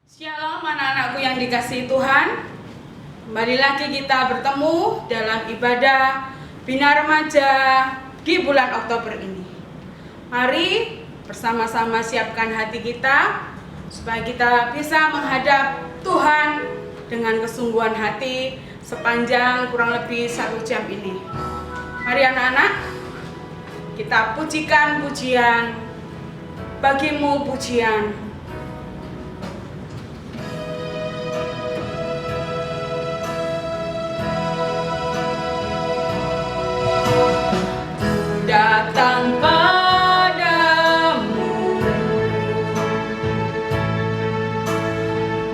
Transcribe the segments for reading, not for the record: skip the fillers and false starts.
Shalom anak-anakku yang dikasihi Tuhan. Kembali lagi kita bertemu dalam ibadah Bina Remaja di bulan Oktober ini. Mari bersama-sama siapkan hati kita supaya kita bisa menghadap Tuhan dengan kesungguhan hati sepanjang kurang lebih 1 jam ini. Mari anak-anak, kita pujikan pujian, bagimu pujian. Datang padamu,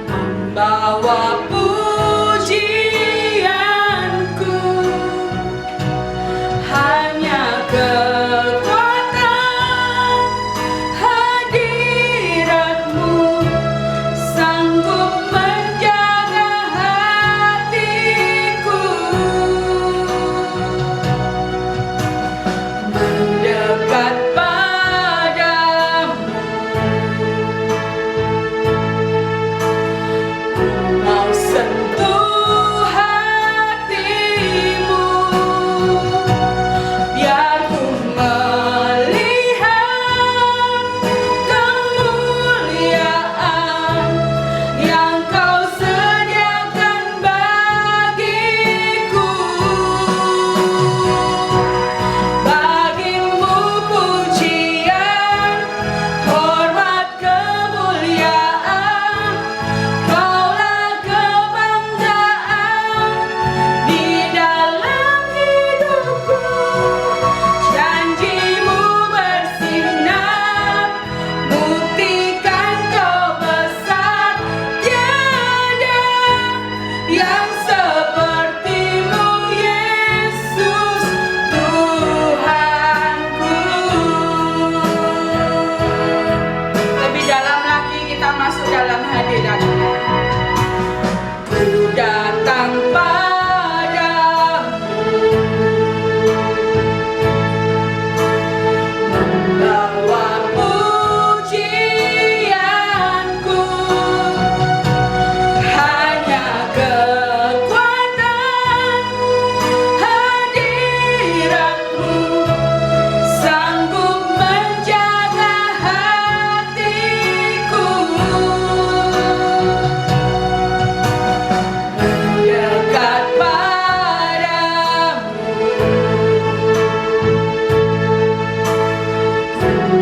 membawa pujianku, hanya kekuatan hadiratmu sanggup menjaga hatiku. Mendekat padamu, mau sentuh hatimu, biar ku melihat kemuliaan yang kau sediakan bagiku. Bagimu pujian, hormat, kemuliaan, Kaulah kebanggaan di dalam hidupku. Janjimu bersinar, buktikan kau besar, tiada yang sepertimu Yesus Tuhanku. Lebih dalam lagi kita masuk dalam hadirat-Nya. Ku datang padamu, membawa pujianku, hanya kekuatan hadiratmu sanggup menjaga hatiku. Mendekat padamu,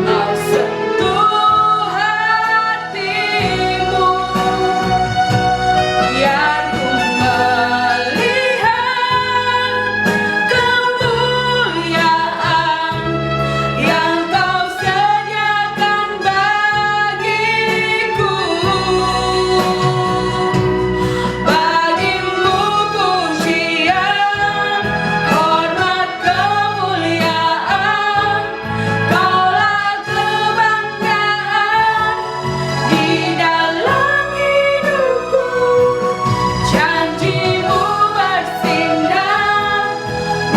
mau sentuh hatimu, biar ku melihat kemuliaan yang kau sediakan bagiku. Bagimu pujian, hormat, kemuliaan, Kaulah kebanggaan di dalam hidupku. Janjimu bersinar,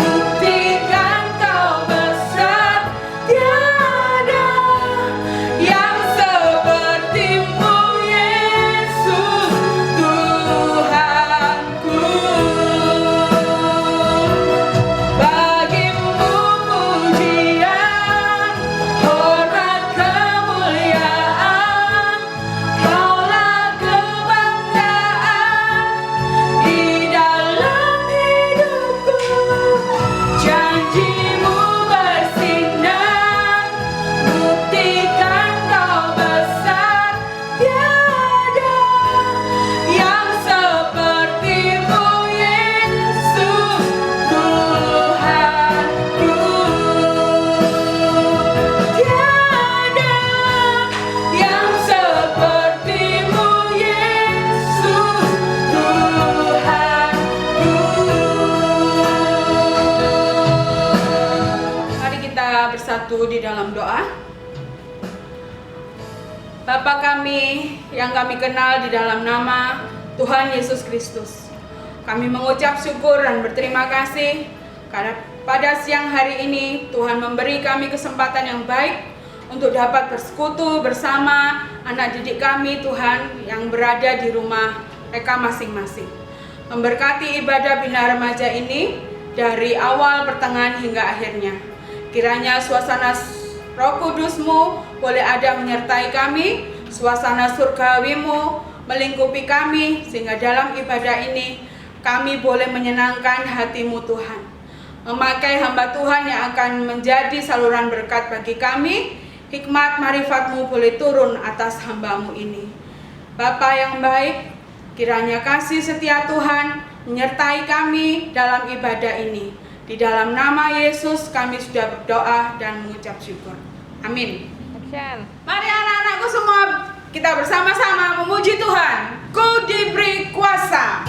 buktikan kau besar, tiada yang sepertimu Yesus Tuhanku. Bagimu pujian, hormat, kemuliaan, Kaulah kebanggaan di dalam hidupku. Janjimu bersinar, buktikan kau besar, tiada yang sepertimu Yesus Tuhanku. Tiada yang sepertimu Yesus Tuhanku. Mari kita bersatu di dalam doa. Bapa kami yang kami kenal di dalam nama Tuhan Yesus Kristus, kami mengucap syukur dan berterima kasih karena pada siang hari ini Tuhan memberi kami kesempatan yang baik untuk dapat bersekutu bersama anak didik kami Tuhan yang berada di rumah mereka masing-masing. Memberkati ibadah Bina Remaja ini dari awal, pertengahan hingga akhirnya. Kiranya suasana Roh Kudus-Mu boleh ada menyertai kami, suasana surgawi-Mu melingkupi kami, sehingga dalam ibadah ini kami boleh menyenangkan hati-Mu Tuhan. Memakai hamba Tuhan yang akan menjadi saluran berkat bagi kami, hikmat marifat-Mu boleh turun atas hamba-Mu ini. Bapa yang baik, kiranya kasih setia Tuhan menyertai kami dalam ibadah ini. Di dalam nama Yesus kami sudah berdoa dan mengucap syukur. Amin. Mari anak-anakku semua kita bersama-sama memuji Tuhan. Ku diberi kuasa.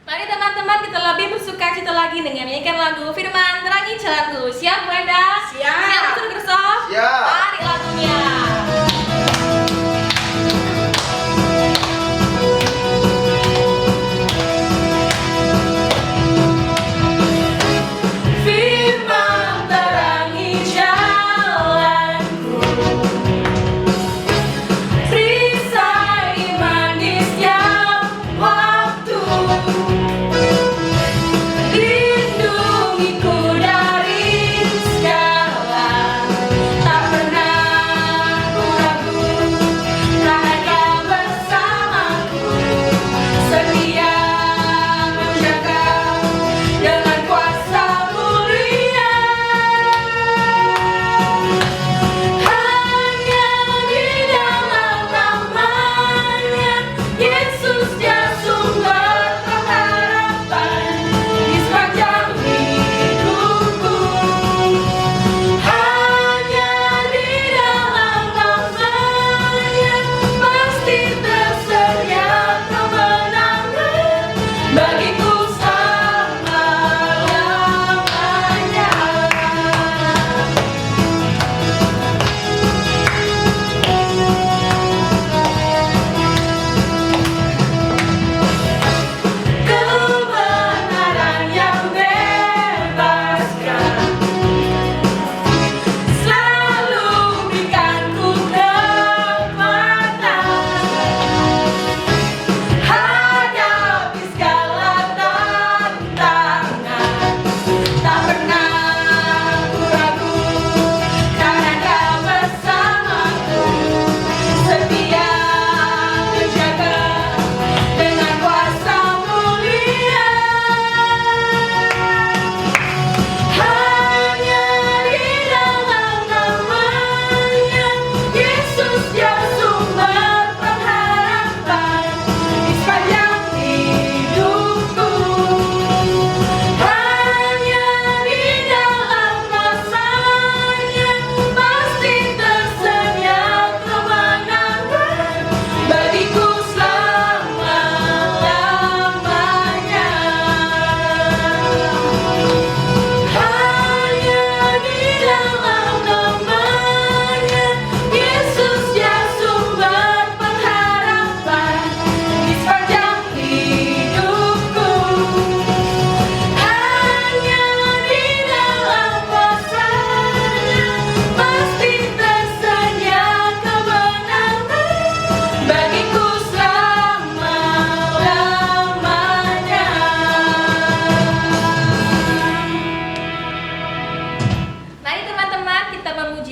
Mari teman-teman kita lebih bersuka cita lagi dengan menyanyikan lagu Firman Terangi Jalanku. Siap Brenda? Siap. Siap Betul Gersof? Siap. Mari lagunya. Firman terangi jalanku, perisai manisnya waktu, lindungiku dari segala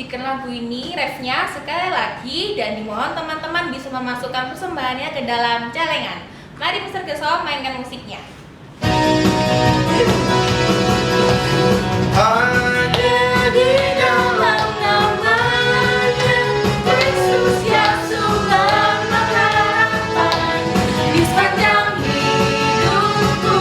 menyanyikan lagu ini, refnya sekali lagi, dan dimohon teman-teman bisa memasukkan persembahannya ke dalam celengan. Mari Mr. Geso mainkan musiknya. Hanya di dalam namanya Yesus Yesus pengharapan di sepanjang hidupku.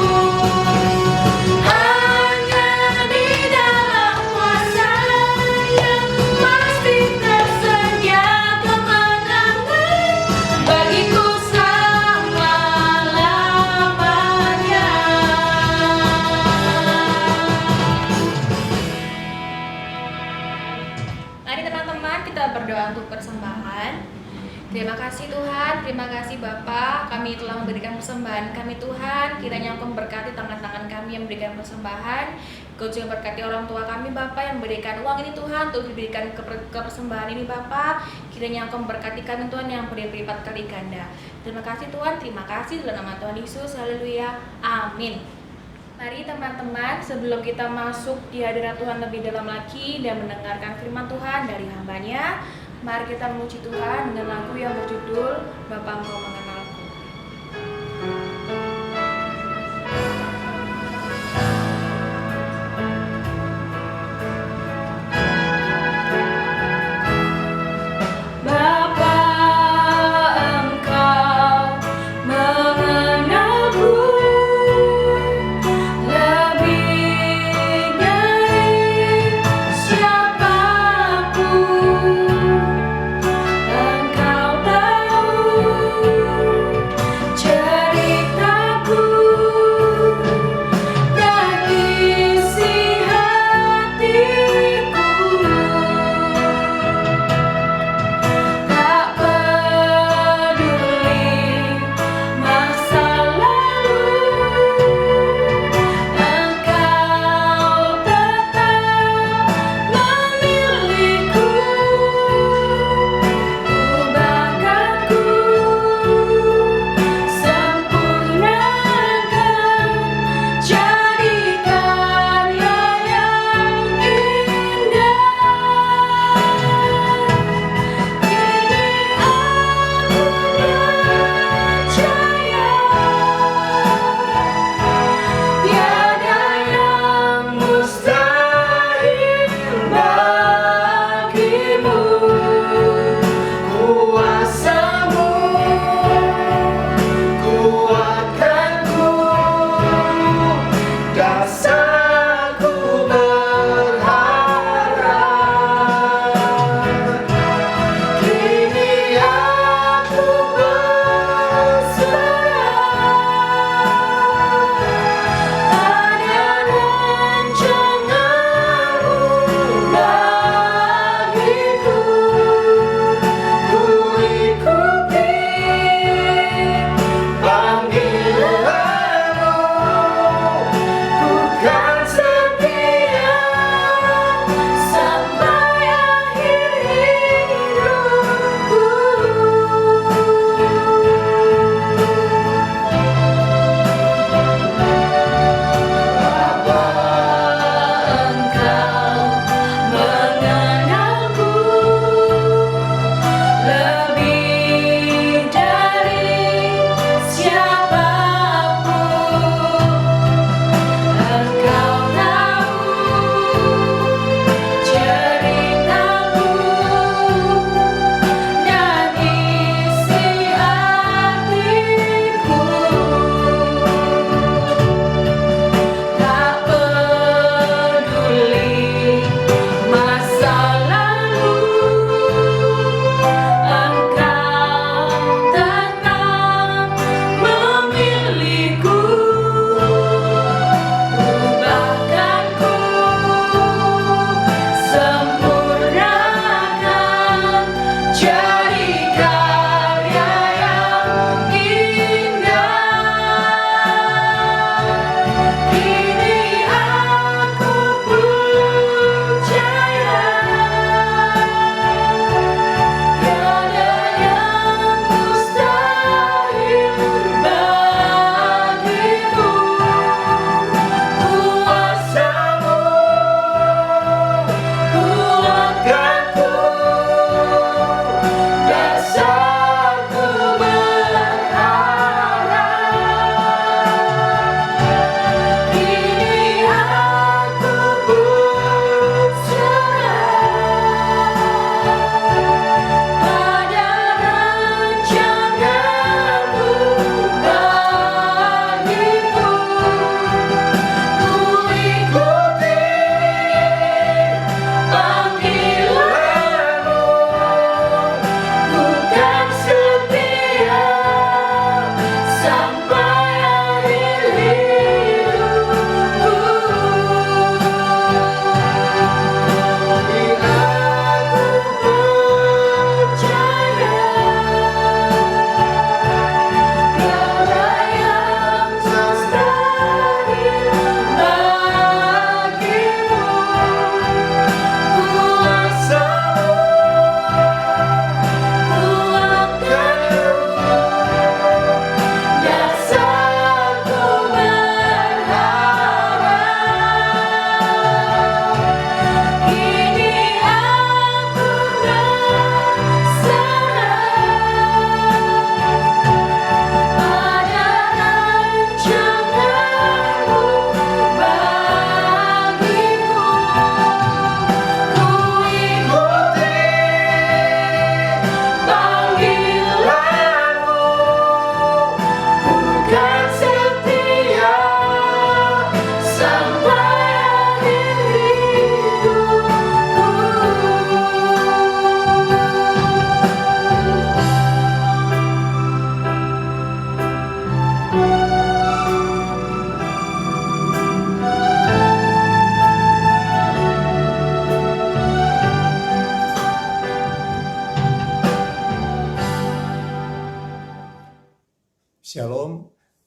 Hanya di dalam kuasa-Nya pasti tersedia kemenangan bagiku selama-lamanya. Mari teman-teman kita berdoa untuk persembahan. Terima kasih Tuhan, terima kasih Bapa, kami telah memberikan persembahan kami Tuhan. Kiranya Engkau memberkati tangan-tangan kami yang memberikan persembahan. Engkau juga berkati orang tua kami Bapa yang memberikan uang ini Tuhan untuk diberikan ke persembahan ini Bapa. Kiranya Engkau memberkati kami Tuhan yang berlipat kali ganda. Terima kasih Tuhan, terima kasih dalam nama Tuhan Yesus. Haleluya, amin. Mari teman-teman, sebelum kita masuk di hadirat Tuhan lebih dalam lagi dan mendengarkan firman Tuhan dari hamba-Nya, mari kita memuji Tuhan dengan lagu yang berjudul Bapa Engkau Mengenalku. Bapa, Engkau mengenalku lebih dari siapapun. Engkau tahu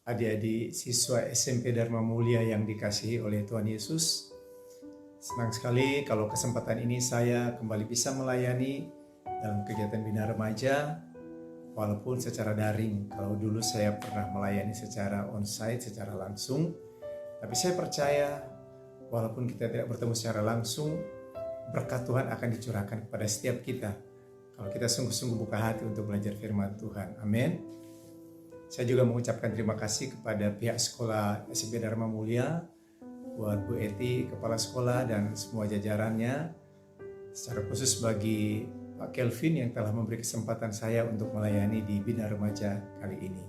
adik-adik siswa SMP Dharma Mulia yang dikasihi oleh Tuhan Yesus. Senang sekali kalau kesempatan ini saya kembali bisa melayani dalam kegiatan Bina Remaja, walaupun secara daring. Kalau dulu saya pernah melayani secara onsite, secara langsung, tapi saya percaya walaupun kita tidak bertemu secara langsung, berkat Tuhan akan dicurahkan kepada setiap kita kalau kita sungguh-sungguh buka hati untuk belajar firman Tuhan. Amin. Saya juga mengucapkan terima kasih kepada pihak sekolah SMP Dharma Mulia, buat Bu Eti, kepala sekolah, dan semua jajarannya. Secara khusus bagi Pak Kelvin yang telah memberi kesempatan saya untuk melayani di Bina Remaja kali ini.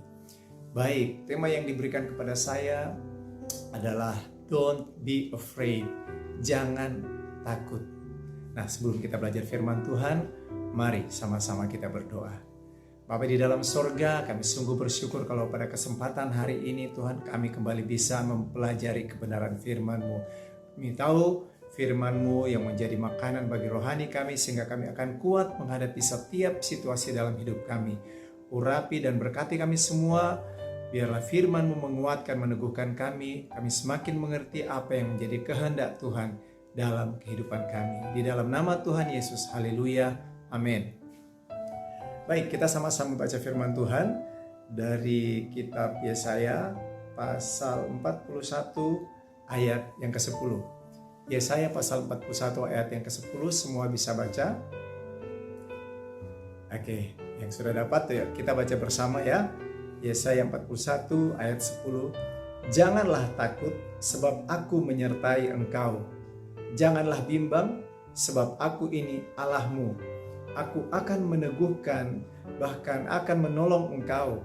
Baik, tema yang diberikan kepada saya adalah Don't be afraid, jangan takut. Nah, sebelum kita belajar firman Tuhan, mari sama-sama kita berdoa. Bapa di dalam sorga, kami sungguh bersyukur kalau pada kesempatan hari ini Tuhan kami kembali bisa mempelajari kebenaran firman-Mu. Kami tahu firman-Mu yang menjadi makanan bagi rohani kami sehingga kami akan kuat menghadapi setiap situasi dalam hidup kami. Urapi dan berkati kami semua, biarlah firman-Mu menguatkan, meneguhkan kami semakin mengerti apa yang menjadi kehendak Tuhan dalam kehidupan kami. Di dalam nama Tuhan Yesus, haleluya, amin. Baik, kita sama-sama baca firman Tuhan dari kitab Yesaya pasal 41 ayat yang ke-10. Yesaya pasal 41 ayat yang ke-10, semua bisa baca? Oke, yang sudah dapat ya, kita baca bersama ya. Yesaya 41 ayat 10. Janganlah takut sebab aku menyertai engkau. Janganlah bimbang sebab aku ini Allahmu. Aku akan meneguhkan, bahkan akan menolong engkau.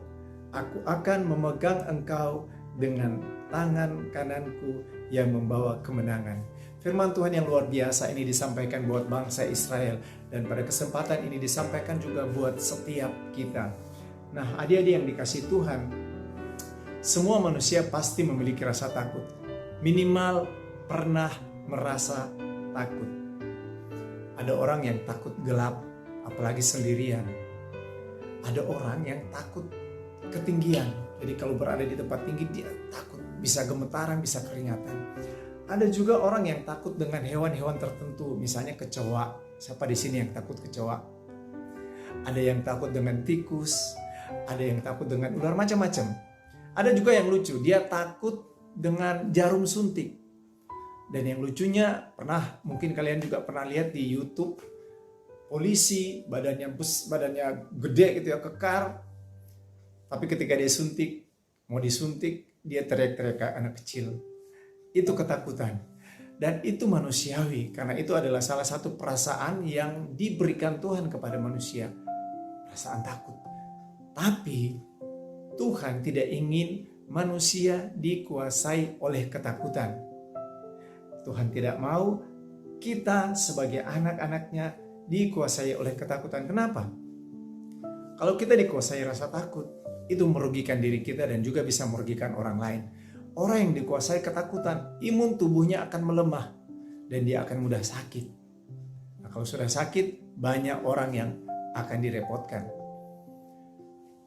Aku akan memegang engkau dengan tangan kananku yang membawa kemenangan. Firman Tuhan yang luar biasa ini disampaikan buat bangsa Israel. Dan pada kesempatan ini disampaikan juga buat setiap kita. Nah, adik-adik yang dikasihi Tuhan, semua manusia pasti memiliki rasa takut. Minimal pernah merasa takut. Ada orang yang takut gelap, apalagi sendirian. Ada orang yang takut ketinggian. Jadi kalau berada di tempat tinggi dia takut, bisa gemetaran, bisa keringatan. Ada juga orang yang takut dengan hewan-hewan tertentu, misalnya kecoa. Siapa di sini yang takut kecoa? Ada yang takut dengan tikus, ada yang takut dengan ular, macam-macam. Ada juga yang lucu, dia takut dengan jarum suntik. Dan yang lucunya, mungkin kalian juga pernah lihat di YouTube, polisi badannya gede gitu ya, kekar, tapi ketika dia mau disuntik dia teriak-teriak kayak anak kecil. Itu ketakutan, dan itu manusiawi karena itu adalah salah satu perasaan yang diberikan Tuhan kepada manusia, perasaan takut. Tapi Tuhan tidak ingin manusia dikuasai oleh ketakutan. Tuhan tidak mau kita sebagai anak-anaknya dikuasai oleh ketakutan. Kenapa? Kalau kita dikuasai rasa takut, itu merugikan diri kita dan juga bisa merugikan orang lain. Orang yang dikuasai ketakutan, imun tubuhnya akan melemah dan dia akan mudah sakit. Nah, kalau sudah sakit, banyak orang yang akan direpotkan.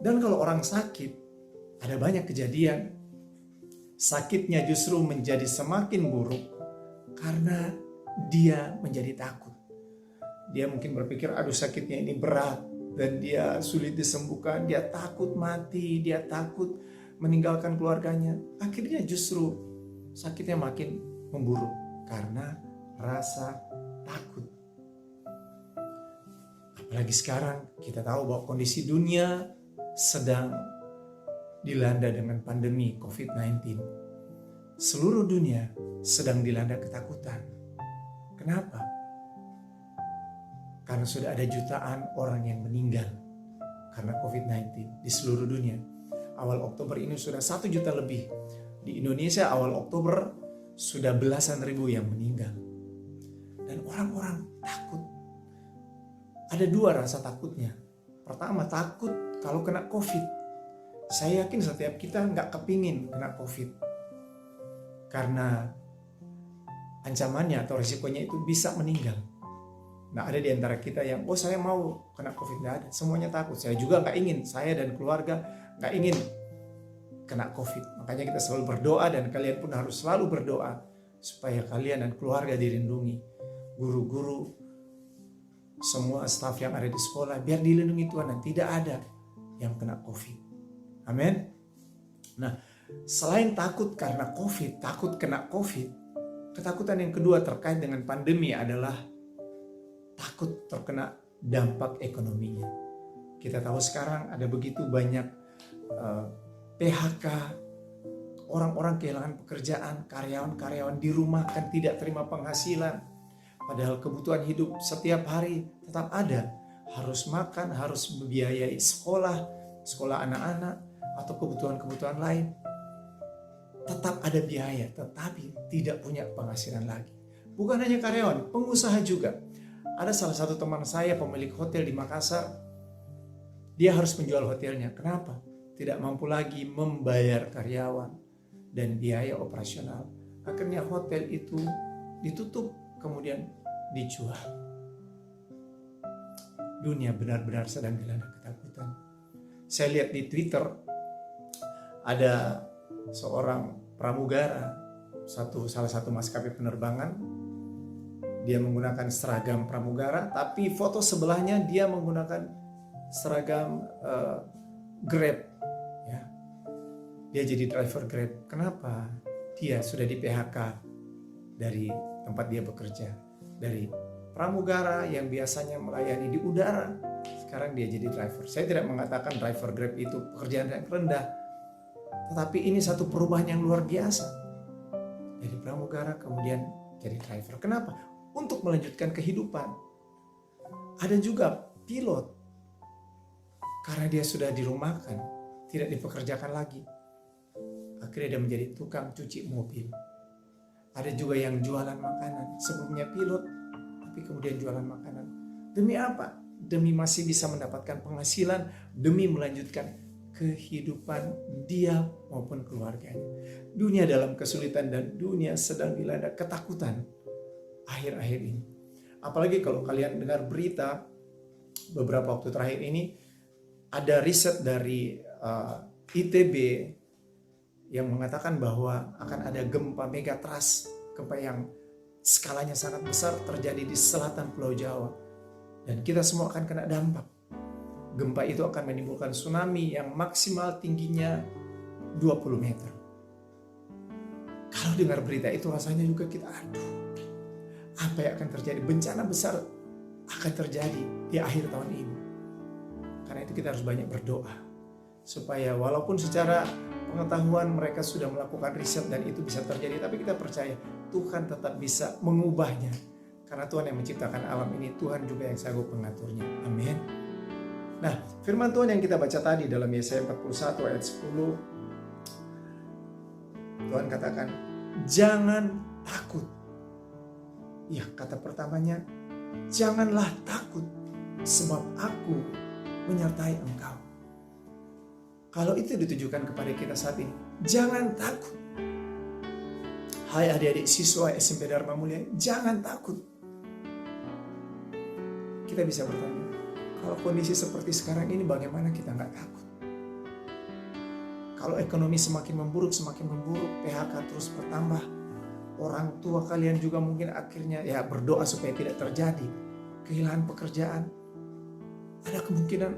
Dan kalau orang sakit, ada banyak kejadian. Sakitnya justru menjadi semakin buruk karena dia menjadi takut. Dia mungkin berpikir, aduh sakitnya ini berat dan dia sulit disembuhkan. Dia takut mati, dia takut meninggalkan keluarganya. Akhirnya justru sakitnya makin memburuk karena rasa takut. Apalagi sekarang kita tahu bahwa kondisi dunia sedang dilanda dengan pandemi COVID-19. Seluruh dunia sedang dilanda ketakutan. Kenapa? Karena sudah ada jutaan orang yang meninggal karena COVID-19 di seluruh dunia. Awal Oktober ini sudah 1 juta lebih. Di Indonesia awal Oktober sudah belasan ribu yang meninggal. Dan orang-orang takut. Ada 2 rasa takutnya. Pertama, takut kalau kena COVID. Saya yakin setiap kita nggak kepingin kena COVID. Karena ancamannya atau risikonya itu bisa meninggal. Nah, ada di antara kita yang, saya mau kena COVID. Nggak ada, semuanya takut. Saya juga nggak ingin, saya dan keluarga nggak ingin kena COVID. Makanya kita selalu berdoa dan kalian pun harus selalu berdoa supaya kalian dan keluarga dilindungi. Guru-guru, semua staf yang ada di sekolah biar dilindungi Tuhan dan tidak ada yang kena COVID. Amin. Nah, selain takut karena COVID, takut kena COVID, ketakutan yang kedua terkait dengan pandemi adalah takut terkena dampak ekonominya. Kita tahu sekarang ada begitu banyak PHK, orang-orang kehilangan pekerjaan, karyawan-karyawan dirumahkan, tidak terima penghasilan. Padahal kebutuhan hidup setiap hari tetap ada. Harus makan, harus membiayai sekolah anak-anak, atau kebutuhan-kebutuhan lain. Tetap ada biaya, tetapi tidak punya penghasilan lagi. Bukan hanya karyawan, pengusaha juga. Ada salah satu teman saya pemilik hotel di Makassar. Dia harus menjual hotelnya. Kenapa? Tidak mampu lagi membayar karyawan dan biaya operasional. Akhirnya hotel itu ditutup, kemudian dijual. Dunia benar-benar sedang dilanda ketakutan. Saya lihat di Twitter, ada seorang pramugara, salah satu maskapai penerbangan. Dia menggunakan seragam pramugara, tapi foto sebelahnya dia menggunakan seragam Grab. Ya. Dia jadi driver Grab. Kenapa? Dia sudah di PHK dari tempat dia bekerja. Dari pramugara yang biasanya melayani di udara, sekarang dia jadi driver. Saya tidak mengatakan driver Grab itu pekerjaan yang rendah, tetapi ini satu perubahan yang luar biasa. Dari pramugara kemudian jadi driver. Kenapa? Untuk melanjutkan kehidupan. Ada juga pilot, karena dia sudah dirumahkan, tidak dipekerjakan lagi, akhirnya dia menjadi tukang cuci mobil. Ada juga yang jualan makanan, sebelumnya pilot tapi kemudian jualan makanan. Demi apa? Demi masih bisa mendapatkan penghasilan, demi melanjutkan kehidupan dia maupun keluarganya. Dunia dalam kesulitan dan dunia sedang dilanda ketakutan akhir-akhir ini. Apalagi kalau kalian dengar berita beberapa waktu terakhir ini, ada riset dari ITB yang mengatakan bahwa akan ada gempa megatrust, gempa yang skalanya sangat besar terjadi di selatan Pulau Jawa. Dan kita semua akan kena dampak. Gempa itu akan menimbulkan tsunami yang maksimal tingginya 20 meter. Kalau dengar berita itu rasanya juga kita, apa yang akan terjadi? Bencana besar akan terjadi di akhir tahun ini. Karena itu kita harus banyak berdoa. Supaya walaupun secara pengetahuan mereka sudah melakukan riset dan itu bisa terjadi, tapi kita percaya Tuhan tetap bisa mengubahnya. Karena Tuhan yang menciptakan alam ini, Tuhan juga yang sanggup mengaturnya. Amin. Nah, firman Tuhan yang kita baca tadi dalam Yesaya 41 ayat 10, Tuhan katakan, jangan takut. Ya, kata pertamanya, janganlah takut sebab aku menyertai engkau. Kalau itu ditujukan kepada kita saat ini, jangan takut. Hai adik-adik siswa SMP Dharma Mulia, jangan takut. Kita bisa bertanya, kalau kondisi seperti sekarang ini bagaimana kita nggak takut? Kalau ekonomi semakin memburuk, PHK terus bertambah, orang tua kalian juga mungkin akhirnya ya berdoa supaya tidak terjadi, kehilangan pekerjaan, ada kemungkinan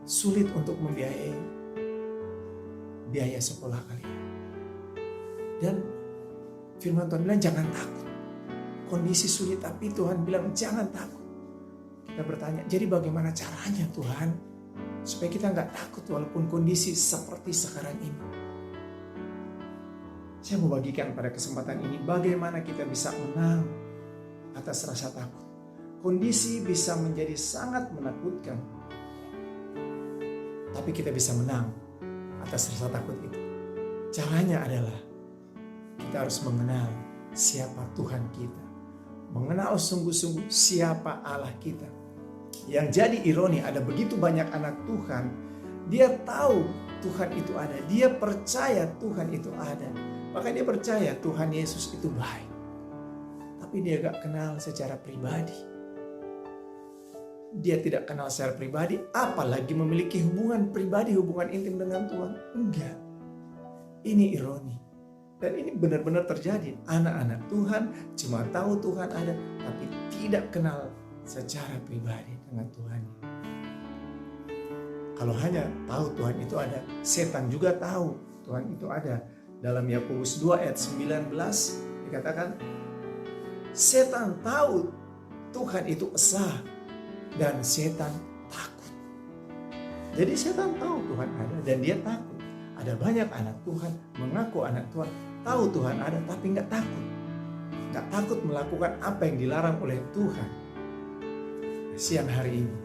sulit untuk membiayai biaya sekolah kalian. Dan firman Tuhan bilang jangan takut. Kondisi sulit tapi Tuhan bilang jangan takut. Kita bertanya, jadi bagaimana caranya Tuhan supaya kita nggak takut walaupun kondisi seperti sekarang ini? Saya mau bagikan pada kesempatan ini bagaimana kita bisa menang atas rasa takut. Kondisi bisa menjadi sangat menakutkan, tapi kita bisa menang atas rasa takut itu. Caranya adalah kita harus mengenal siapa Tuhan kita. Mengenal sungguh-sungguh siapa Allah kita. Yang jadi ironi, ada begitu banyak anak Tuhan, dia tahu Tuhan itu ada, dia percaya Tuhan itu ada. Bahkan dia percaya Tuhan Yesus itu baik. Tapi dia gak kenal secara pribadi. Dia tidak kenal secara pribadi, apalagi memiliki hubungan pribadi, hubungan intim dengan Tuhan. Enggak. Ini ironi. Dan ini benar-benar terjadi. Anak-anak Tuhan cuma tahu Tuhan ada, tapi tidak kenal secara pribadi dengan Tuhan. Kalau hanya tahu Tuhan itu ada, setan juga tahu Tuhan itu ada. Dalam Yakobus 2 ayat 19 dikatakan, setan tahu Tuhan itu esa dan setan takut. Jadi setan tahu Tuhan ada dan dia takut. Ada banyak anak Tuhan mengaku anak Tuhan, tahu Tuhan ada tapi nggak takut. Nggak takut melakukan apa yang dilarang oleh Tuhan. Siang hari ini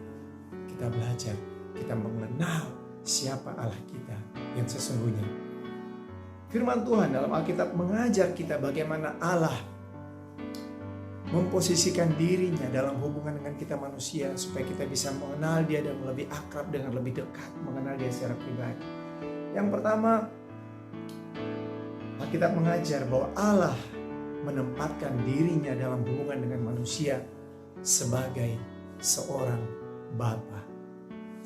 kita belajar, kita mengenal siapa Allah kita yang sesungguhnya. Firman Tuhan dalam Alkitab mengajar kita bagaimana Allah memposisikan dirinya dalam hubungan dengan kita manusia supaya kita bisa mengenal dia dan lebih akrab dengan lebih dekat, mengenal dia secara pribadi. Yang pertama, Alkitab mengajar bahwa Allah menempatkan dirinya dalam hubungan dengan manusia sebagai seorang Bapa.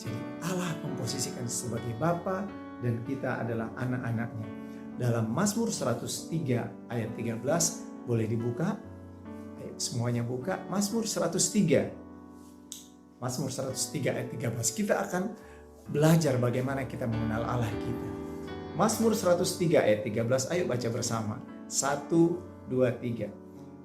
Jadi Allah memposisikan sebagai Bapa dan kita adalah anak-anaknya. Dalam Mazmur 103 ayat 13, boleh dibuka? Ayo, semuanya buka. Mazmur 103. Mazmur 103 ayat 13. Kita akan belajar bagaimana kita mengenal Allah kita. Mazmur 103 ayat 13. Ayo baca bersama. 1, 2, 3.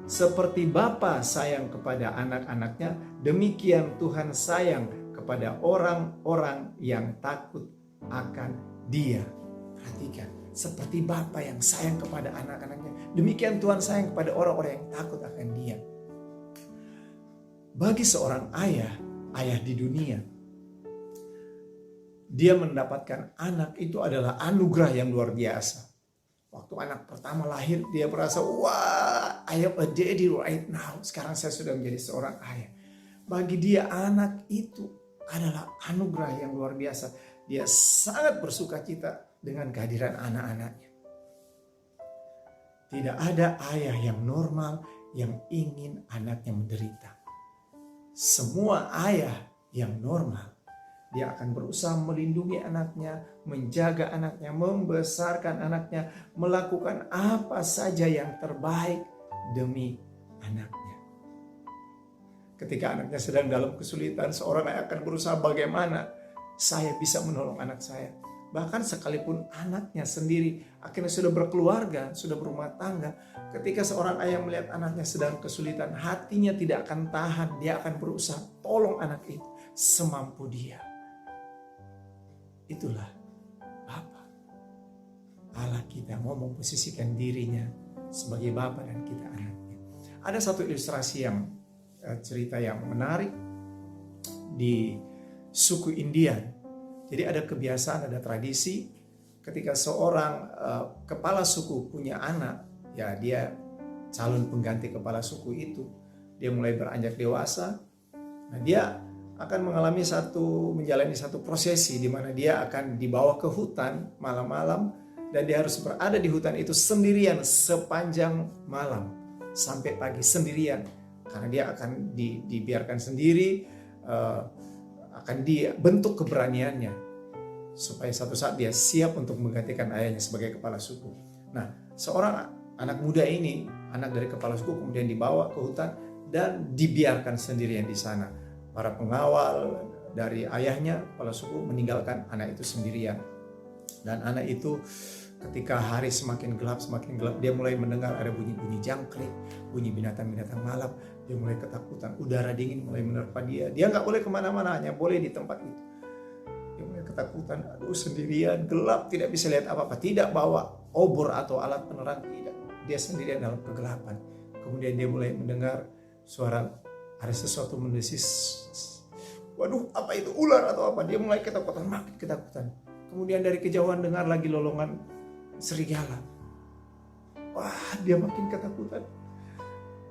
Seperti Bapa sayang kepada anak-anaknya, demikian Tuhan sayang kepada orang-orang yang takut akan Dia. Perhatikan, seperti Bapa yang sayang kepada anak-anaknya, demikian Tuhan sayang kepada orang-orang yang takut akan Dia. Bagi seorang ayah di dunia, dia mendapatkan anak itu adalah anugerah yang luar biasa. Waktu anak pertama lahir, dia merasa, wah, I am a daddy right now. Sekarang saya sudah menjadi seorang ayah. Bagi dia anak itu adalah anugerah yang luar biasa. Dia sangat bersuka cita dengan kehadiran anak-anaknya. Tidak ada ayah yang normal yang ingin anaknya menderita. Semua ayah yang normal, dia akan berusaha melindungi anaknya, menjaga anaknya, membesarkan anaknya, melakukan apa saja yang terbaik demi anaknya. Ketika anaknya sedang dalam kesulitan, seorang ayah akan berusaha bagaimana saya bisa menolong anak saya. Bahkan sekalipun anaknya sendiri akhirnya sudah berkeluarga, sudah berumah tangga, ketika seorang ayah melihat anaknya sedang kesulitan, hatinya tidak akan tahan, dia akan berusaha tolong anak itu semampu dia. Itulah Bapa. Allah kita mau memposisikan dirinya sebagai Bapa dan kita anaknya. Ada satu ilustrasi yang cerita yang menarik di suku Indian. Jadi ada kebiasaan, ada tradisi ketika seorang kepala suku punya anak, ya dia calon pengganti kepala suku itu, dia mulai beranjak dewasa. Nah, dia akan menjalani satu prosesi di mana dia akan dibawa ke hutan malam-malam dan dia harus berada di hutan itu sendirian sepanjang malam sampai pagi sendirian karena dia akan dibiarkan sendiri, akan dibentuk keberaniannya supaya satu saat dia siap untuk menggantikan ayahnya sebagai kepala suku. Nah, seorang anak muda ini, anak dari kepala suku kemudian dibawa ke hutan dan dibiarkan sendirian di sana. Para pengawal dari ayahnya, kepala suku, meninggalkan anak itu sendirian. Dan anak itu ketika hari semakin gelap, dia mulai mendengar ada bunyi-bunyi jangkrik, bunyi binatang-binatang malam. Dia mulai ketakutan, udara dingin mulai menerpa dia. Dia nggak boleh kemana-mana, hanya boleh di tempat itu. Dia mulai ketakutan, aduh sendirian, gelap, tidak bisa lihat apa-apa. Tidak bawa obor atau alat penerang, tidak. Dia sendirian dalam kegelapan. Kemudian dia mulai mendengar suara ada sesuatu mendesis. Waduh, apa itu, ular atau apa? Dia mulai ketakutan, makin ketakutan. Kemudian dari kejauhan dengar lagi lolongan serigala. Wah, dia makin ketakutan.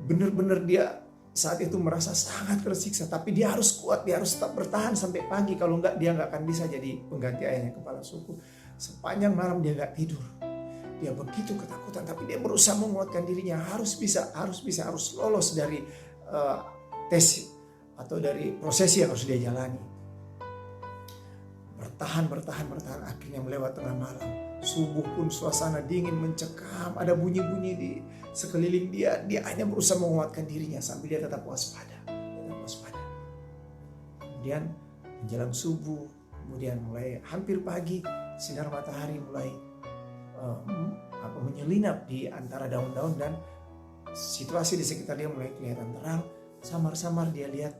Benar-benar dia saat itu merasa sangat tersiksa. Tapi dia harus kuat, dia harus tetap bertahan sampai pagi. Kalau enggak, dia enggak akan bisa jadi pengganti ayahnya kepala suku. Sepanjang malam dia enggak tidur. Dia begitu ketakutan, tapi dia berusaha menguatkan dirinya. Harus lolos dari tes atau dari prosesi yang harus dia jalani. Bertahan, akhirnya melewat tengah malam. Subuh pun suasana dingin mencekam, ada bunyi-bunyi di sekeliling dia. Dia hanya berusaha menguatkan dirinya sambil dia tetap waspada. Kemudian menjelang subuh, kemudian mulai hampir pagi, sinar matahari mulai menyelinap di antara daun-daun dan situasi di sekitar dia mulai kelihatan terang. Samar-samar dia lihat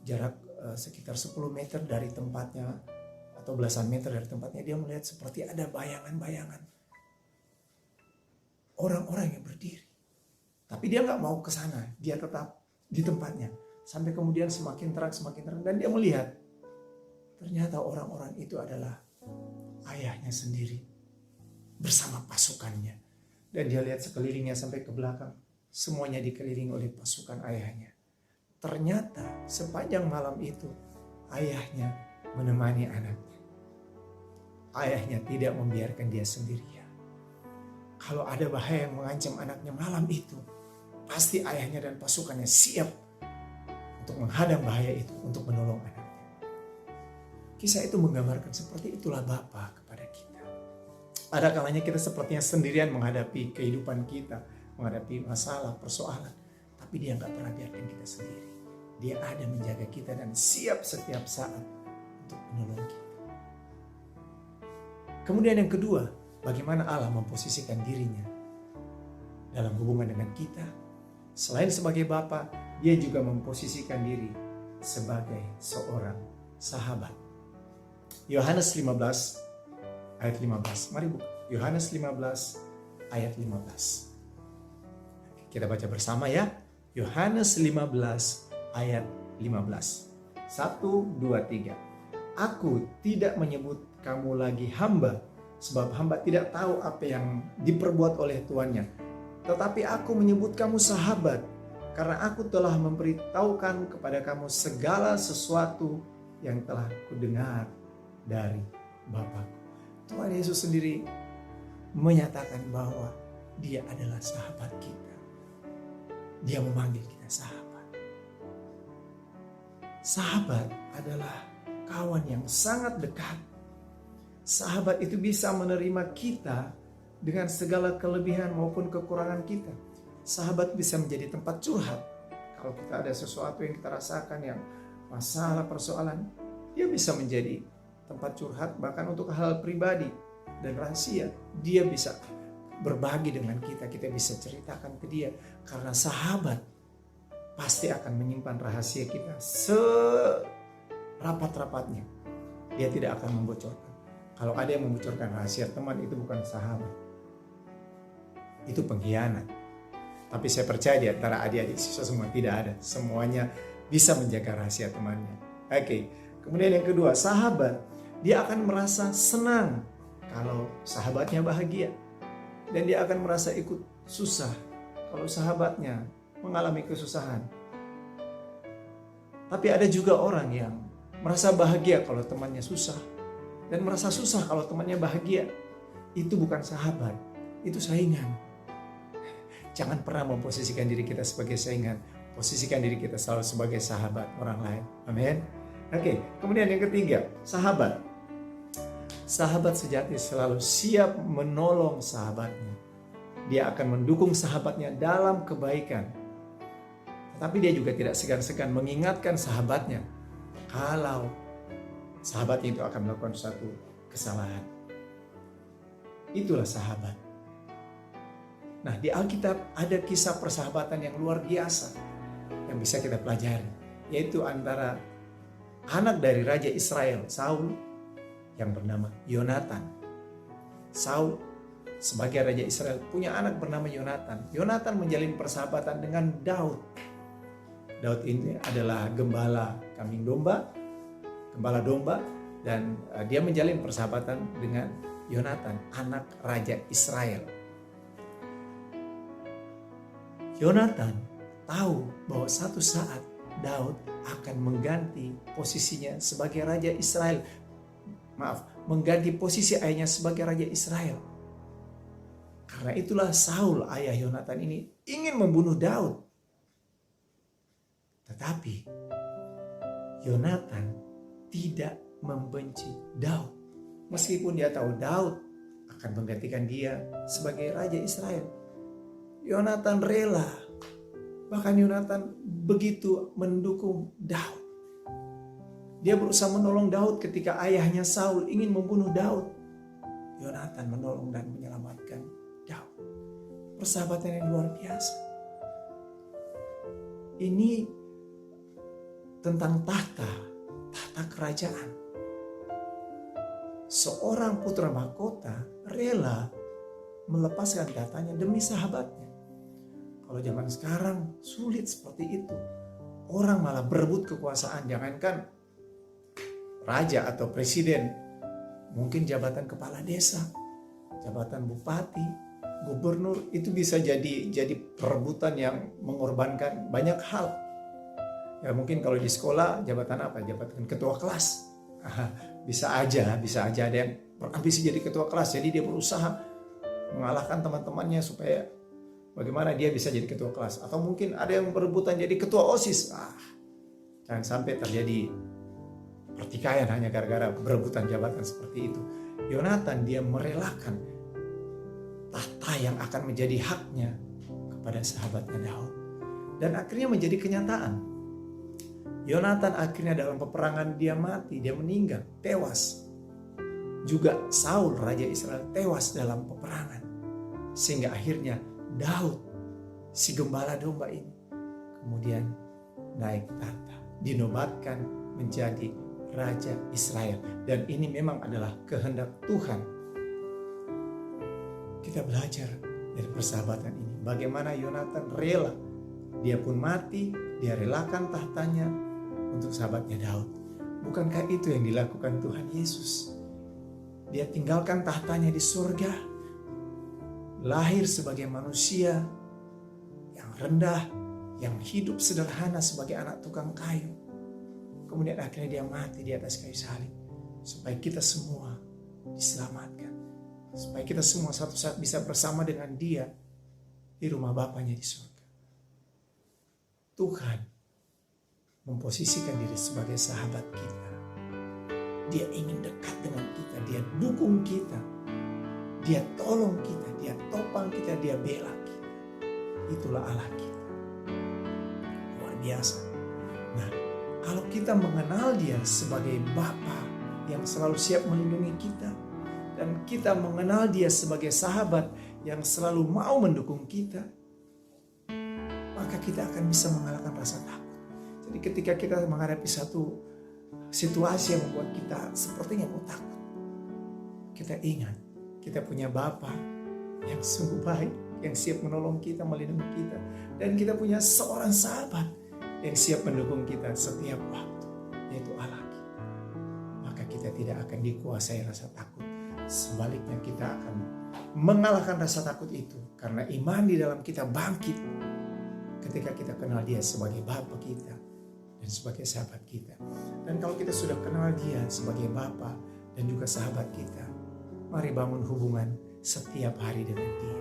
jarak sekitar 10 meter dari tempatnya atau belasan meter dari tempatnya, dia melihat seperti ada bayangan-bayangan orang-orang yang berdiri. Tapi dia nggak mau ke sana, dia tetap di tempatnya. Sampai kemudian semakin terang dan dia melihat ternyata orang-orang itu adalah ayahnya sendiri bersama pasukannya. Dan dia lihat sekelilingnya sampai ke belakang, semuanya dikelilingi oleh pasukan ayahnya. Ternyata sepanjang malam itu ayahnya menemani anaknya. Ayahnya tidak membiarkan dia sendirian. Kalau ada bahaya yang mengancam anaknya malam itu, pasti ayahnya dan pasukannya siap untuk menghadang bahaya itu, untuk menolong anaknya. Kisah itu menggambarkan seperti itulah Bapa kepada kita. Ada kalanya kita sepertinya sendirian menghadapi kehidupan kita, menghadapi masalah, persoalan. Tapi dia nggak pernah biarkan kita sendiri. Dia ada menjaga kita dan siap setiap saat untuk menolong kita. Kemudian yang kedua, bagaimana Allah memposisikan dirinya dalam hubungan dengan kita. Selain sebagai Bapa, dia juga memposisikan diri sebagai seorang sahabat. Yohanes 15 ayat 15. Mari buka. Yohanes 15 ayat 15. Kita baca bersama ya. Yohanes 15 ayat 15. 1, 2, 3. Aku tidak menyebut kamu lagi hamba, sebab hamba tidak tahu apa yang diperbuat oleh tuannya. Tetapi aku menyebut kamu sahabat, karena aku telah memberitahukan kepada kamu segala sesuatu yang telah kudengar dari Bapa-Ku. Tuhan Yesus sendiri menyatakan bahwa dia adalah sahabat kita. Dia memanggil kita sahabat. Sahabat adalah kawan yang sangat dekat. Sahabat itu bisa menerima kita dengan segala kelebihan maupun kekurangan kita. Sahabat bisa menjadi tempat curhat. Kalau kita ada sesuatu yang kita rasakan yang masalah, persoalan, dia bisa menjadi tempat curhat bahkan untuk hal pribadi dan rahasia. Dia bisa berbagi dengan kita, kita bisa ceritakan ke dia. Karena sahabat pasti akan menyimpan rahasia kita serapat-rapatnya. Dia tidak akan membocorkan. Kalau ada yang membocorkan rahasia teman, itu bukan sahabat. Itu pengkhianat. Tapi saya percaya di antara adik-adik siswa semua tidak ada. Semuanya bisa menjaga rahasia temannya. Oke. Kemudian yang kedua, sahabat. Dia akan merasa senang kalau sahabatnya bahagia. Dan dia akan merasa ikut susah kalau sahabatnya mengalami kesusahan. Tapi ada juga orang yang merasa bahagia kalau temannya susah. Dan merasa susah kalau temannya bahagia. Itu bukan sahabat, itu saingan. Jangan pernah memposisikan diri kita sebagai saingan. Posisikan diri kita selalu sebagai sahabat orang lain. Amin. Oke, kemudian yang ketiga, sahabat. Sahabat sejati selalu siap menolong sahabatnya. Dia akan mendukung sahabatnya dalam kebaikan. Tetapi dia juga tidak segan-segan mengingatkan sahabatnya kalau sahabat itu akan melakukan suatu kesalahan. Itulah sahabat. Nah, di Alkitab ada kisah persahabatan yang luar biasa yang bisa kita pelajari, yaitu antara anak dari Raja Israel, Saul, yang bernama Yonatan. Saul sebagai Raja Israel punya anak bernama Yonatan. Yonatan menjalin persahabatan dengan Daud. Daud ini adalah gembala kambing domba, gembala domba, dan dia menjalin persahabatan dengan Yonatan, anak Raja Israel. Yonatan tahu bahwa satu saat Daud akan mengganti posisinya sebagai Raja Israel. Mengganti posisi ayahnya sebagai Raja Israel. Karena itulah Saul, ayah Yonatan ini, ingin membunuh Daud. Tetapi Yonatan tidak membenci Daud. Meskipun dia tahu Daud akan menggantikan dia sebagai Raja Israel. Yonatan rela. Bahkan Yonatan begitu mendukung Daud. Dia berusaha menolong Daud ketika ayahnya Saul ingin membunuh Daud. Yonatan menolong dan menyelamatkan Daud. Persahabatan yang luar biasa. Ini tentang tahta kerajaan. Seorang putra mahkota rela melepaskan tahtanya demi sahabatnya. Kalau zaman sekarang sulit seperti itu. Orang malah berebut kekuasaan, jangankan raja atau presiden, mungkin jabatan kepala desa, jabatan bupati, gubernur, itu bisa jadi perebutan yang mengorbankan banyak hal. Ya mungkin kalau di sekolah jabatan apa? Jabatan ketua kelas. Bisa aja ada yang berambisi jadi ketua kelas, jadi dia berusaha mengalahkan teman-temannya supaya bagaimana dia bisa jadi ketua kelas. Atau mungkin ada yang berebutan jadi ketua OSIS. Jangan sampai terjadi pertikaian hanya gara-gara berebutan jabatan seperti itu. Yonatan dia merelakan tahta yang akan menjadi haknya kepada sahabatnya Daud. Dan akhirnya menjadi kenyataan. Yonatan akhirnya dalam peperangan dia mati, dia meninggal, tewas. Juga Saul, Raja Israel, tewas dalam peperangan. Sehingga akhirnya Daud, si gembala domba ini, kemudian naik tahta, dinobatkan menjadi Raja Israel. Dan ini memang adalah kehendak Tuhan. Kita belajar dari persahabatan ini. Bagaimana Yonatan rela. Dia pun mati, dia relakan tahtanya untuk sahabatnya Daud. Bukankah itu yang dilakukan Tuhan Yesus? Dia tinggalkan tahtanya di surga, lahir sebagai manusia yang rendah, yang hidup sederhana sebagai anak tukang kayu. Kemudian akhirnya dia mati di atas kayu salib, supaya kita semua diselamatkan. Supaya kita semua satu saat bisa bersama dengan dia di rumah Bapanya di surga. Tuhan memposisikan diri sebagai sahabat kita. Dia ingin dekat dengan kita, dia dukung kita, dia tolong kita, dia topang kita, dia bela kita. Itulah Allah kita. Luar biasa. Nah, kalau kita mengenal dia sebagai Bapa yang selalu siap melindungi kita, dan kita mengenal dia sebagai sahabat yang selalu mau mendukung kita, maka kita akan bisa mengalahkan rasa takut. Jadi ketika kita menghadapi satu situasi yang membuat kita sepertinya mau takut, kita ingat kita punya Bapa yang sungguh baik, yang siap menolong kita, melindungi kita. Dan kita punya seorang sahabat yang siap mendukung kita setiap waktu, yaitu Allah kita. Maka kita tidak akan dikuasai rasa takut. Sebaliknya kita akan mengalahkan rasa takut itu karena iman di dalam kita bangkit ketika kita kenal dia sebagai Bapa kita dan sebagai sahabat kita. Dan kalau kita sudah kenal dia sebagai Bapa dan juga sahabat kita, mari bangun hubungan setiap hari dengan dia.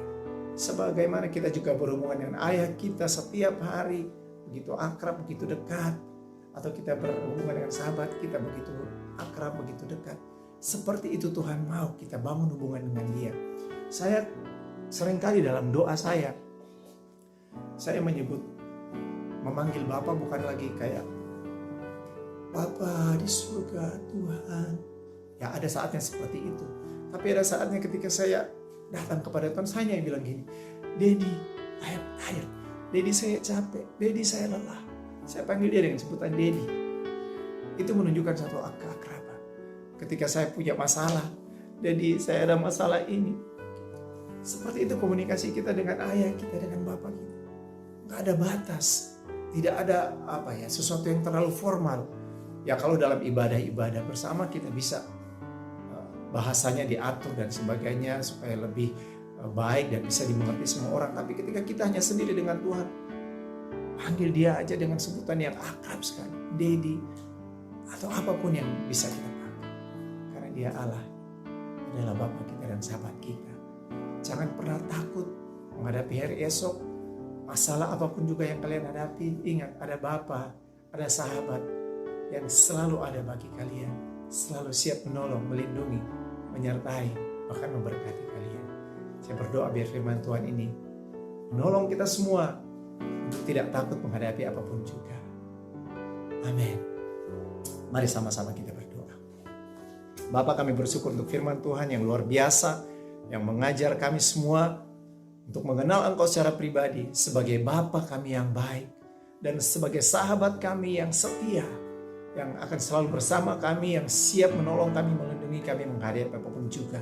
Sebagaimana kita juga berhubungan dengan ayah kita setiap hari, begitu akrab, begitu dekat. Atau kita berhubungan dengan sahabat kita begitu akrab, begitu dekat. Seperti itu Tuhan mau kita bangun hubungan dengan dia. Saya seringkali dalam doa saya menyebut, memanggil Bapa bukan lagi kayak Bapa di surga Tuhan. Ya ada saatnya seperti itu. Tapi ada saatnya ketika saya datang kepada Tuhan, saya yang bilang gini, Daddy, I am tired. Daddy saya capek. Daddy saya lelah. Saya panggil dia dengan sebutan Daddy. Itu menunjukkan satu keakraban. Ketika saya punya masalah, Daddy saya ada masalah ini. Seperti itu komunikasi kita dengan ayah kita, dengan Bapa kita. Gak ada batas. Tidak ada sesuatu yang terlalu formal. Ya kalau dalam ibadah-ibadah bersama kita bisa bahasanya diatur dan sebagainya supaya lebih baik dan bisa dimengerti semua orang. Tapi ketika kita hanya sendiri dengan Tuhan, panggil dia aja dengan sebutan yang akrab sekali, Daddy, atau apapun yang bisa kita pakai. Karena dia Allah adalah Bapa kita dan sahabat kita. Jangan pernah takut menghadapi hari esok. Masalah apapun juga yang kalian hadapi, ingat ada Bapa, ada sahabat yang selalu ada bagi kalian, selalu siap menolong, melindungi, menyertai akan memberkati kalian. Saya berdoa biar firman Tuhan ini menolong kita semua untuk tidak takut menghadapi apapun juga. Amin. Mari sama-sama kita berdoa. Bapa, kami bersyukur untuk firman Tuhan yang luar biasa, yang mengajar kami semua untuk mengenal Engkau secara pribadi sebagai Bapa kami yang baik dan sebagai sahabat kami yang setia, yang akan selalu bersama kami, yang siap menolong kami, melindungi kami menghadapi apapun juga.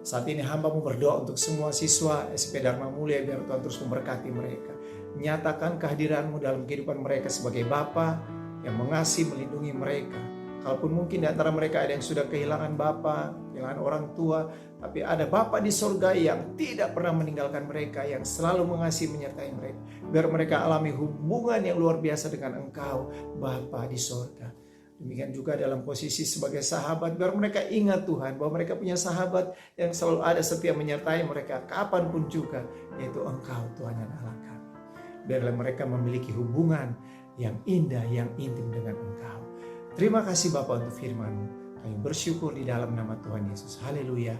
Saat ini hamba-Mu berdoa untuk semua siswa SMP Dharma Mulia, biar Tuhan terus memberkati mereka. Nyatakan kehadiran-Mu dalam kehidupan mereka sebagai Bapa yang mengasihi, melindungi mereka. Kalaupun mungkin di antara mereka ada yang sudah kehilangan Bapa, kehilangan orang tua, tapi ada Bapa di surga yang tidak pernah meninggalkan mereka, yang selalu mengasihi, menyertai mereka. Biar mereka alami hubungan yang luar biasa dengan Engkau, Bapa di surga. Demikian juga dalam posisi sebagai sahabat, biar mereka ingat Tuhan bahwa mereka punya sahabat yang selalu ada setia menyertai mereka kapanpun juga, yaitu Engkau Tuhan dan Allah kami. Biarlah mereka memiliki hubungan yang indah, yang intim dengan Engkau. Terima kasih Bapa untuk firman-Mu. Kami bersyukur di dalam nama Tuhan Yesus. Haleluya.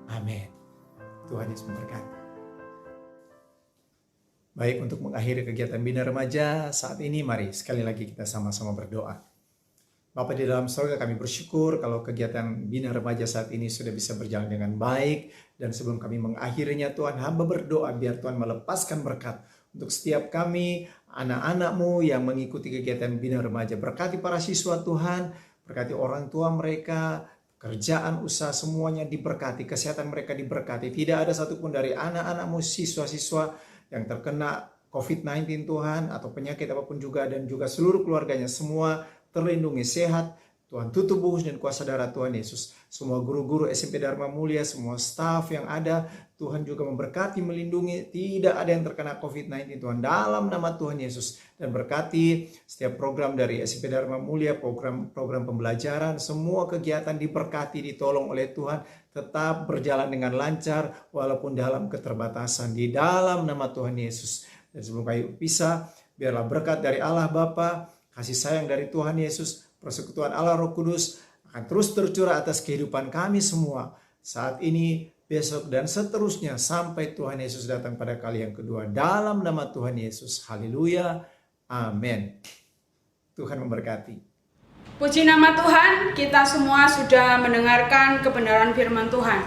Amin. Tuhan Yesus memberkati. Baik, untuk mengakhiri kegiatan Bina Remaja saat ini, mari sekali lagi kita sama-sama berdoa. Bapa di dalam surga, kami bersyukur kalau kegiatan Bina Remaja saat ini sudah bisa berjalan dengan baik. Dan sebelum kami mengakhirinya Tuhan, hamba berdoa biar Tuhan melepaskan berkat untuk setiap kami, anak-anak-Mu yang mengikuti kegiatan Bina Remaja. Berkati para siswa Tuhan, berkati orang tua mereka, kerjaan, usaha semuanya diberkati, kesehatan mereka diberkati. Tidak ada satupun dari anak-anak-Mu, siswa-siswa yang terkena COVID-19 Tuhan, atau penyakit apapun juga, dan juga seluruh keluarganya semua terlindungi, sehat. Tuhan tutup bungkus dan kuasa darah Tuhan Yesus. Semua guru-guru SMP Dharma Mulia, semua staf yang ada, Tuhan juga memberkati, melindungi. Tidak ada yang terkena COVID-19 Tuhan, dalam nama Tuhan Yesus. Dan berkati setiap program dari SMP Dharma Mulia, program pembelajaran, semua kegiatan diberkati, ditolong oleh Tuhan, tetap berjalan dengan lancar walaupun dalam keterbatasan, di dalam nama Tuhan Yesus. Dan sebelum kami pisah, biarlah berkat dari Allah Bapa, kasih sayang dari Tuhan Yesus, persekutuan Allah Roh Kudus akan terus tercurah atas kehidupan kami semua saat ini, besok, dan seterusnya sampai Tuhan Yesus datang pada kali yang kedua. Dalam nama Tuhan Yesus. Haleluya. Amin. Tuhan memberkati. Puji nama Tuhan, kita semua sudah mendengarkan kebenaran firman Tuhan.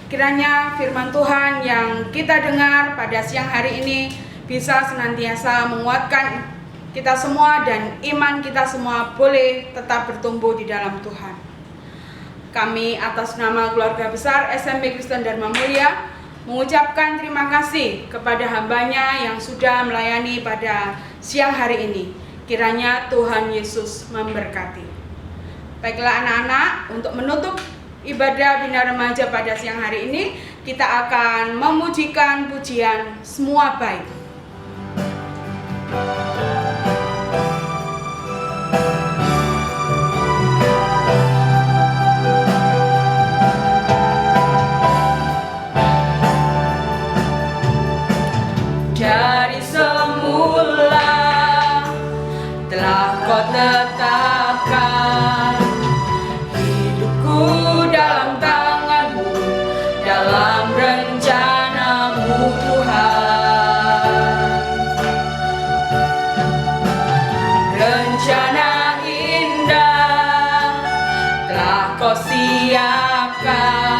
Kiranya firman Tuhan yang kita dengar pada siang hari ini bisa senantiasa menguatkan kita semua, dan iman kita semua boleh tetap bertumbuh di dalam Tuhan. Kami atas nama keluarga besar SMP Kristen Dharma Mulia mengucapkan terima kasih kepada hambanya yang sudah melayani pada siang hari ini. Kiranya Tuhan Yesus memberkati. Baiklah anak-anak, untuk menutup ibadah Bina Remaja pada siang hari ini, kita akan memujikan pujian Semua Baik. Dari semula telah Kau tetapkan hidupku dalam tangan-Mu, dalam rencana-Mu Tuhan. Rencana indah telah Kau siapkan